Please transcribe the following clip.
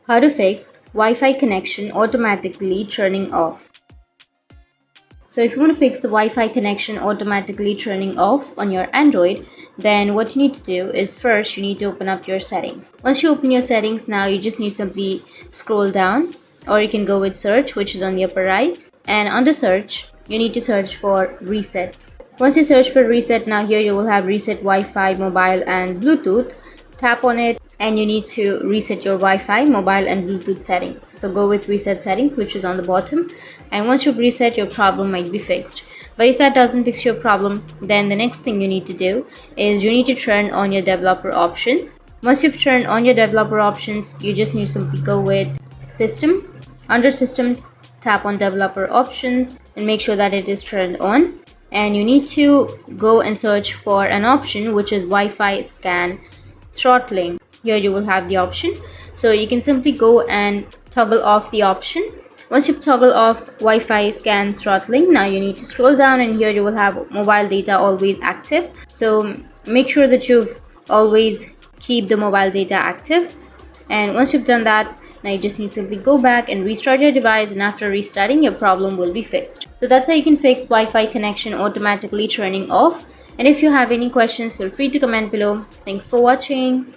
How to fix Wi-Fi connection automatically turning off. So if you want to fix the Wi-Fi connection automatically turning off on your Android, then what you need to do is first you need to open up your settings. Once you open your settings, now you just need to simply scroll down, or you can go with search, which is on the upper right, and under search you need to search for reset. Once you search for reset, now here you will have reset Wi-Fi, mobile and Bluetooth. Tap on it and you need to reset your Wi-Fi, mobile and Bluetooth settings. So go with reset settings, which is on the bottom, and once you've reset, your problem might be fixed. But if that doesn't fix your problem, then the next thing you need to do is you need to turn on your developer options. Once you've turned on your developer options, you just need to simply go with system. Under system, tap on developer options and make sure that it is turned on, and you need to go and search for an option which is Wi-Fi scan throttling. Here you will have the option, so you can simply go and toggle off the option. Once you've toggled off Wi-Fi scan throttling, now you need to scroll down and here you will have mobile data always active. So make sure that you've always keep the mobile data active, and once you've done that, now you just need to simply go back and restart your device, and after restarting, your problem will be fixed. So that's how you can fix Wi-Fi connection automatically turning off. And if you have any questions, feel free to comment below. Thanks for watching.